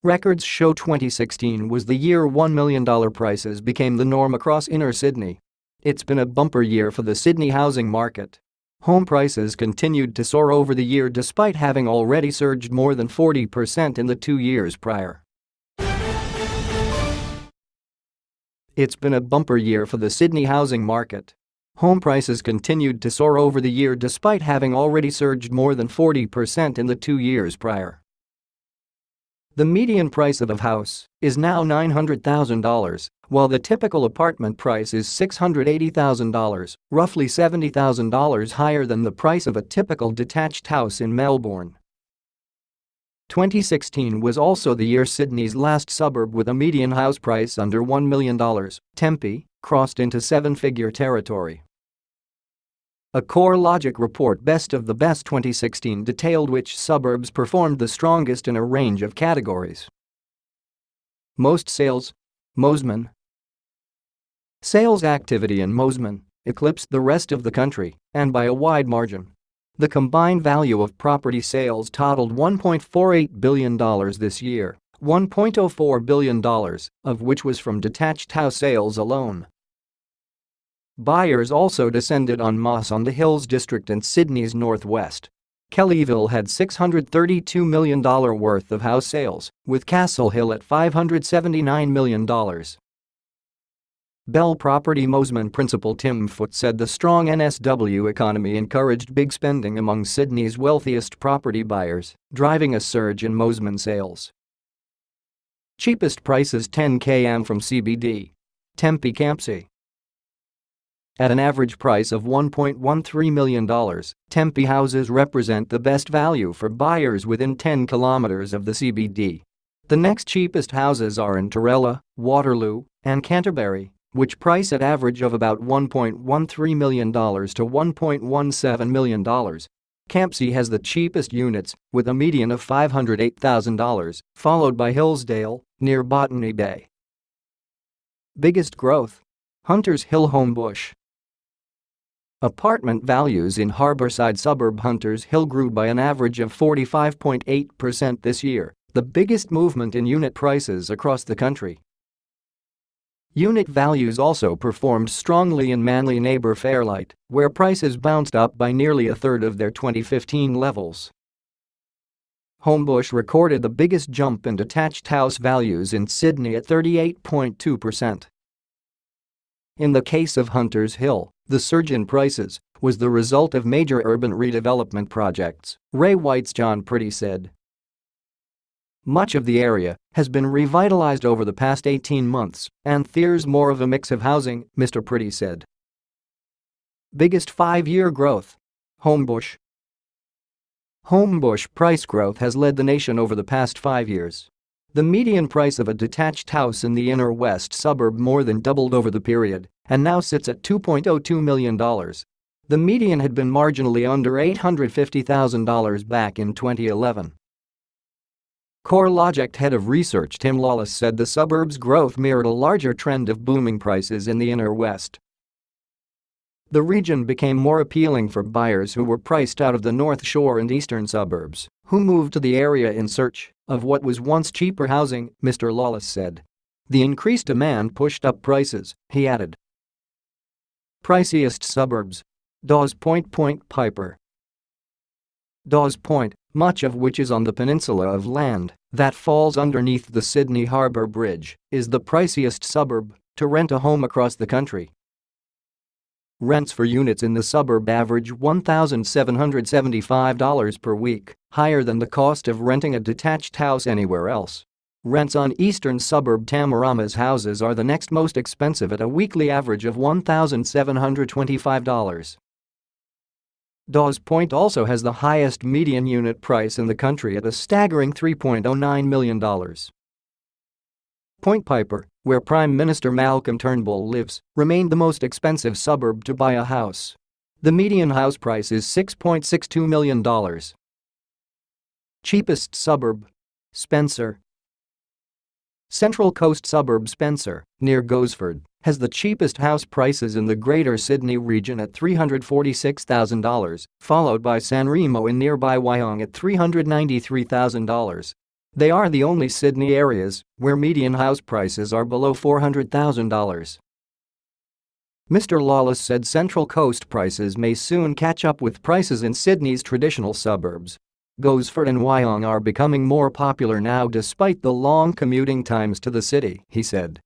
Records show 2016 was the year $1 million prices became the norm across inner Sydney. It's been a bumper year for the Sydney housing market. Home prices continued to soar over the year despite having already surged more than 40% in the 2 years prior. It's been a bumper year for the Sydney housing market. Home prices continued to soar over the year despite having already surged more than 40% in the 2 years prior. The median price of a house is now $900,000, while the typical apartment price is $680,000, roughly $70,000 higher than the price of a typical detached house in Melbourne. 2016 was also the year Sydney's last suburb with a median house price under $1 million, Tempe, crossed into seven-figure territory. A CoreLogic report Best of the Best 2016 detailed which suburbs performed the strongest in a range of categories. Most sales. Mosman. Sales activity in Mosman eclipsed the rest of the country, and by a wide margin. The combined value of property sales totaled $1.48 billion this year, $1.04 billion of which was from detached house sales alone. Buyers also descended en masse on the Hills district in Sydney's northwest. Kellyville had $632 million worth of house sales, with Castle Hill at $579 million. Bell Property Mosman principal Tim Foote said the strong NSW economy encouraged big spending among Sydney's wealthiest property buyers, driving a surge in Mosman sales. Cheapest prices 10 km from CBD. Tempe Campsie. At an average price of $1.13 million, Tempe houses represent the best value for buyers within 10 kilometers of the CBD. The next cheapest houses are in Torella, Waterloo, and Canterbury, which price at average of about $1.13 million to $1.17 million. Campsie has the cheapest units, with a median of $508,000, followed by Hillsdale, near Botany Bay. Biggest growth. Hunters Hill Homebush. Apartment values in harbourside suburb Hunters Hill grew by an average of 45.8% this year, the biggest movement in unit prices across the country. Unit values also performed strongly in Manly neighbour Fairlight, where prices bounced up by nearly a third of their 2015 levels. Homebush recorded the biggest jump in detached house values in Sydney at 38.2%. In the case of Hunters Hill, the surge in prices was the result of major urban redevelopment projects, Ray White's John Pretty said. Much of the area has been revitalized over the past 18 months, and there's more of a mix of housing, Mr. Pretty said. Biggest 5-year growth. Homebush. Homebush price growth has led the nation over the past 5 years. The median price of a detached house in the inner west suburb more than doubled over the period and now sits at $2.02 million. The median had been marginally under $850,000 back in 2011. CoreLogic head of research Tim Lawless said the suburb's growth mirrored a larger trend of booming prices in the inner west. The region became more appealing for buyers who were priced out of the North Shore and eastern suburbs, who moved to the area in search of what was once cheaper housing, Mr. Lawless said. The increased demand pushed up prices, he added. Priciest suburbs. Dawes Point Point Piper. Dawes Point, much of which is on the peninsula of land that falls underneath the Sydney Harbour Bridge, is the priciest suburb to rent a home across the country. Rents for units in the suburb average $1,775 per week, higher than the cost of renting a detached house anywhere else. Rents on eastern suburb Tamarama's houses are the next most expensive at a weekly average of $1,725. Dawes Point also has the highest median unit price in the country at a staggering $3.09 million. Point Piper, where Prime Minister Malcolm Turnbull lives, remained the most expensive suburb to buy a house. The median house price is $6.62 million. Cheapest suburb. Spencer. Central Coast suburb Spencer, near Gosford, has the cheapest house prices in the Greater Sydney region at $346,000, followed by San Remo in nearby Wyong at $393,000. They are the only Sydney areas where median house prices are below $400,000. Mr. Lawless said Central Coast prices may soon catch up with prices in Sydney's traditional suburbs. Gosford and Wyong are becoming more popular now despite the long commuting times to the city, he said.